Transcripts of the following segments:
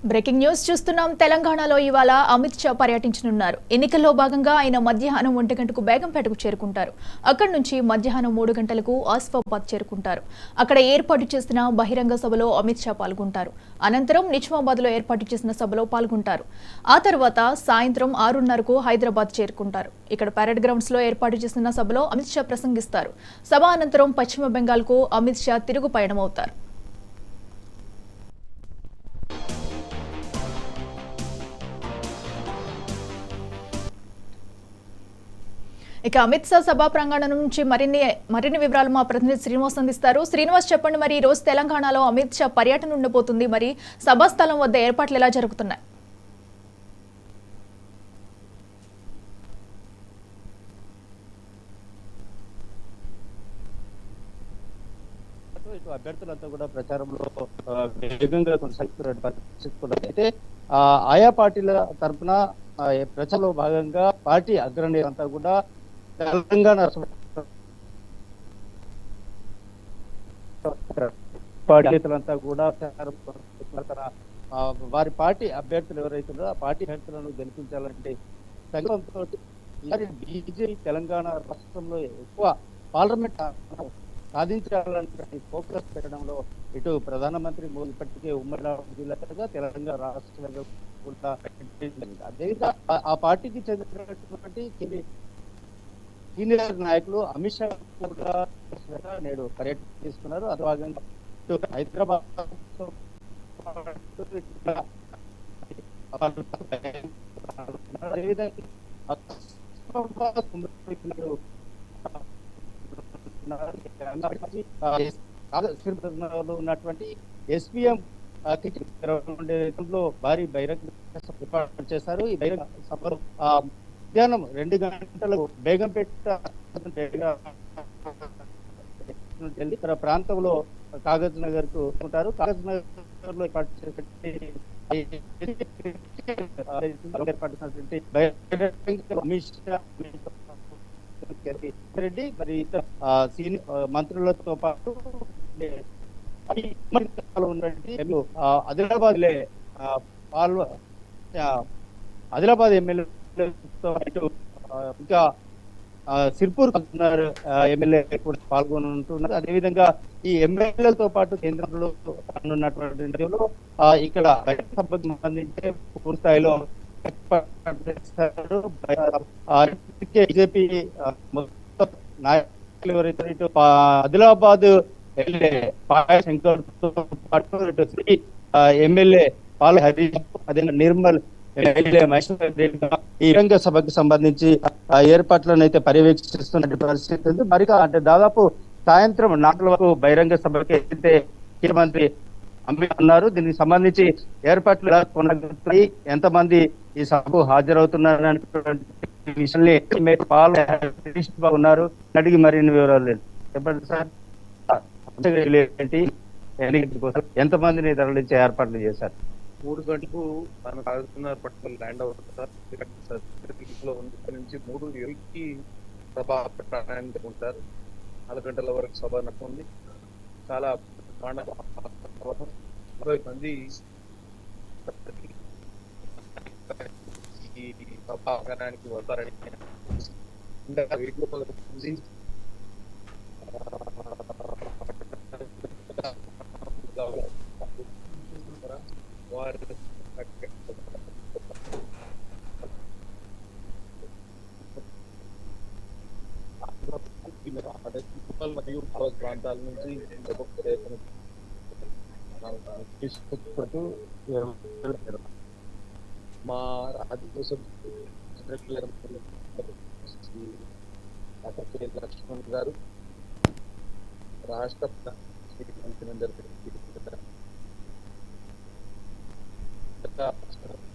Breaking news చూస్తున్నాం. తెలంగాణలో ఇవాళ అమిత్ షా పర్యటించనున్నారు. ఎన్నికల్లో భాగంగా ఆయన మధ్యాహ్నం 1 గంటకు బేగంపేటకు చేరుకుంటారు. అక్కడి నుంచి మధ్యాహ్నం 3 గంటలకు ఆసిఫాబాద్ చేరుకుంటారు. అక్కడ ఏర్పాటు చేసిన బహిరంగ సభలో అమిత్ షా పాల్గొంటారు. అనంతరం నిజామాబాద్లో ఏర్పాటు చేసిన సభలో పాల్గొంటారు. ఆ తర్వాత సాయంత్రం 6:30కు హైదరాబాద్ చేరుకుంటారు. ఇక్కడ పరేడ్ గ్రౌండ్స్ లో ఏర్పాటు చేసిన సభలో అమిత్ షా ప్రసంగిస్తారు. సభ అనంతరం పశ్చిమ బెంగాల్కు అమిత్ షా తిరుగు పయనమవుతారు. ఇక అమిత్ షా సభా ప్రాంగణం నుంచి మరిన్ని వివరాలు మా ప్రతినిధి శ్రీనివాస్ అందిస్తారు. శ్రీనివాస్, చెప్పండి, మరి ఈ రోజు తెలంగాణలో అమిత్ షా పర్యటన ఉండబోతుంది. మరి సభా స్థలం వద్ద ఏర్పాట్లు ఎలా జరుగుతున్నాయి? ఇటు అభ్యర్థులంతా కూడా ప్రచారంలో వేగంగా కొనసాగుతున్న పరిస్థితి అయితే ఆయా పార్టీల తరఫున ప్రచారంలో భాగంగా పార్టీ అగ్రనేతంతా కూడా తెలంగాణ నేతలంతా కూడా వారి పార్టీ అభ్యర్థులు ఎవరైతే ఆ పార్టీ అభ్యర్థులను గెలిపించాలంటే సంకల్పంతో బీజేపీ తెలంగాణ రాష్ట్రంలో ఎక్కువ పార్లమెంట్ సాధించాలని ఫోకస్ పెట్టడంలో ఇటు ప్రధానమంత్రి ఇప్పటికే ఉమ్మడి జిల్లాగా తెలంగాణ రాష్ట్రంలో కూడా అదేవిధంగా ఆ పార్టీకి చెందినటువంటి సీనియర్ నాయకులు అమిత్ షా కూడా నేడు పర్యటిస్తున్నారు. అది భాగంగా హైదరాబాద్ అదేవిధంగా ఉన్నటువంటి ఎస్పీఎం భారీ బహిరంగ ఏర్పాటు చేశారు. ఈ బహిరంగ సభలో మధ్యాహ్నం 2 గంటలకు బేగంపేట ఇక్కడ ప్రాంతంలో కాగజ్ నగర్ కు ఉంటారు. కాగజ్ నగర్ లో ఏర్పాటు రెడ్డి మరి ఇతర సీనియర్ మంత్రులతో పాటు ఆదిలాబాద్ ఎమ్మెల్యేతో పాటు ఇంకా సిర్పూర్ ఎమ్మెల్యే కూడా పాల్గొంటున్నారు. అదేవిధంగా ఈ ఎమ్మెల్యేలతో పాటు కేంద్రంలో ఉన్నటువంటి ఇక్కడ సభకు సంబంధించి పూర్తిస్థాయిలో బీజేపీ నాయకులు ఎవరైతే ఇటు ఆదిలాబాద్ ఎమ్మెల్యే శంకర్ తో పాటు ఇటు ఎమ్మెల్యే పాల హరీష్ అదే నిర్మల్ ఎమ్మెల్యే మహేశ్వర్ రెడ్డి ఈ బహిరంగ సభకు సంబంధించి ఏర్పాట్లను అయితే పర్యవేక్షిస్తున్న పరిస్థితి ఉంది. మరి అంటే దాదాపు సాయంత్రం 4 వరకు బహిరంగ సభకి అయితే ముఖ్యమంత్రి అమిత్ ఉన్నారు. దీనికి సంబంధించి ఏర్పాట్లు ఎలా కొనసాగుతాయి, ఎంతమంది ఈ సభకు హాజరవుతున్నారు అనేటువంటి విషయాన్ని పాల్ హరీష్ బాబు ఉన్నారు, అడిగి మరిన్ని వివరాలు లేదు. చెప్పండి సార్, ఏంటి ఎంతమందిని తరలించే ఏర్పాట్లు చేశారు? 3 గంటలకు మన కాగజ్నగర్ పట్టణంలో ల్యాండ్ అవుతుంది సార్. నుంచి 3:20కి సభ ప్రాణాయానికి ఉంటారు. 4 గంటల వరకు సభ నడుతుంది. చాలా 40 మంది ఈ సభ ప్రాణాయానికి వస్తారని మరియు ప్రాంతాల నుంచి మా రాజ్యసభ లక్ష్మణ్ గారు, రాష్ట్ర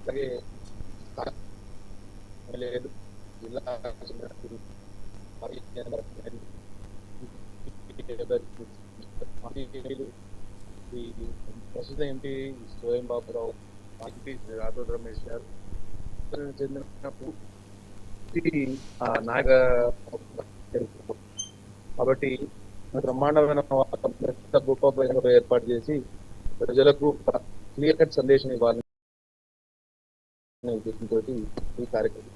అలాగే జిల్లా ప్రస్తుత ఎంపీ స్వయం బాబురావు, రాథోడ్ రమేష్ గారు చెందినప్పుడు నాయక కాబట్టి బ్రహ్మాండమైన గొప్ప ఏర్పాటు చేసి ప్రజలకు క్లియర్ కట్ సందేశం ఇవ్వాలి. ఉద్దేశంతో ఈ కార్యక్రమం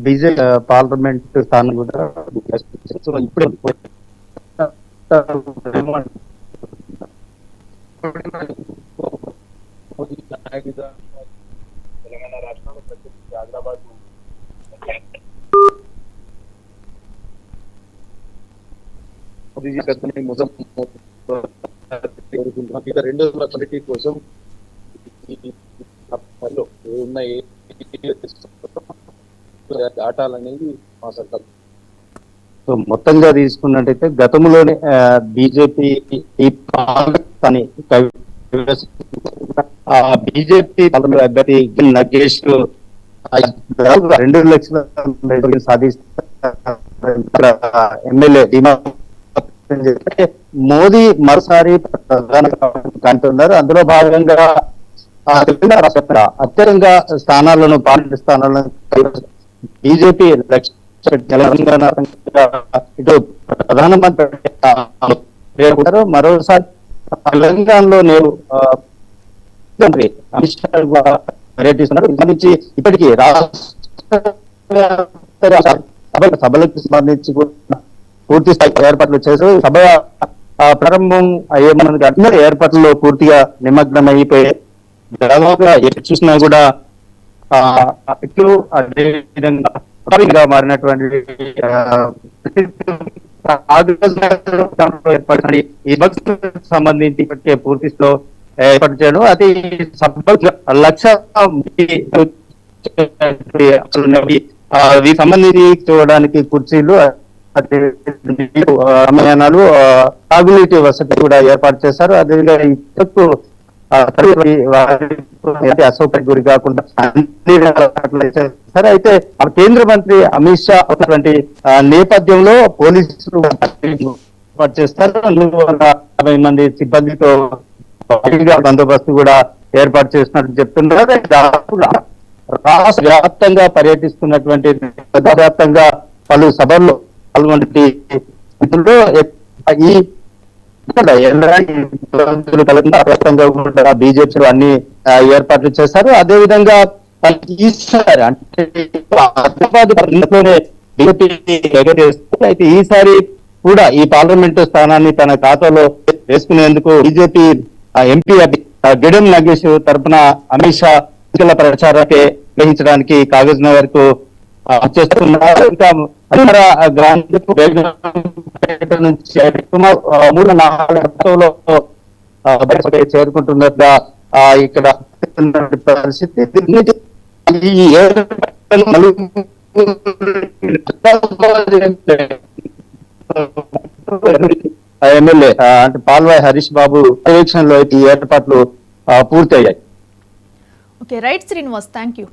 బీజేపీ పార్లమెంట్ స్థానం కూడా ఇప్పుడే తెలంగాణ రాష్ట్రంలో ప్రత్యేకించి హైదరాబాద్ ఇక 2 క్వాలిటీ కోసం ఉన్న దాటాలనేది మా సర్కార్. సో మొత్తంగా తీసుకున్నట్టయితే గతంలోనే బీజేపీ ఈ పాలనని బీజేపీ అభ్యర్థి నగేష్ 2 లక్షల సాధిస్తారు ఎమ్మెల్యే మోదీ మరోసారి కంటున్నారు. అందులో భాగంగా తెలంగాణ రాష్ట్ర అత్యధికంగా స్థానాలను పార్లమెంట్ స్థానాలను బీజేపీ తెలంగాణ ఇటు ప్రధానమంత్రి మరోసారి తెలంగాణలో నేను అమిత్ షా పర్యటిస్తున్నారు. సంబంధించి ఇప్పటికీ సభలకు సంబంధించి కూడా పూర్తి స్థాయి ఏర్పాట్లు చేశారు. సభ ప్రారంభం అయ్యేమన్నది ఏర్పాట్లలో పూర్తిగా నిమగ్నం అయిపోయాయి. దాదాపుగా ఎటు చూసినా కూడా ఇట్లు అదే విధంగా మారినటువంటి ఏర్పడిన ఈ సభకు సంబంధించి ఇప్పటికే పూర్తి స్థాయిలో ఏర్పాటు చేయడం అది లక్ష వీటికి సంబంధించి చూడడానికి కుర్చీలు సమయానాలు తాగునీటి వసతి కూడా ఏర్పాటు చేశారు. అదేవిధంగా ఇప్పటికు అసౌకర్య గురి కాకుండా అన్ని చేశారు. అయితే కేంద్ర మంత్రి అమిత్ షా ఉన్నటువంటి నేపథ్యంలో పోలీసులు ఏర్పాటు చేస్తారు. 150 మంది సిబ్బందితో బందోబస్తు కూడా ఏర్పాటు చేస్తున్నట్టు చెప్తున్నారు. రాష్ట్ర వ్యాప్తంగా పర్యటిస్తున్నటువంటి వ్యాప్తంగా పలు సభల్లో పాల్గొనే ఈ బీజేపీ అన్ని ఏర్పాట్లు చేశారు. అదే విధంగా ఈసారి అంటే అయితే ఈసారి కూడా ఈ పార్లమెంటు స్థానాన్ని తన ఖాతాలో వేసుకునేందుకు బీజేపీ ఎంపీ గిడెం నగేష్ తరఫున అమిత్ షా ఎన్నికల ప్రచారాన్ని గ్రహించడానికి కాగజ్ నగర్ కు చేస్తున్నారు. ఇంకా నుంచి 3-4 చేరుకుంటున్నట్టుగా ఇక్కడ పరిస్థితి. ఎమ్మెల్యే అంటే పాల్వాయి హరీష్ బాబు పర్యవేక్షణలో ఈ ఏర్పాట్లు పూర్తయ్యాయి. Okay right Srinivas, thank you.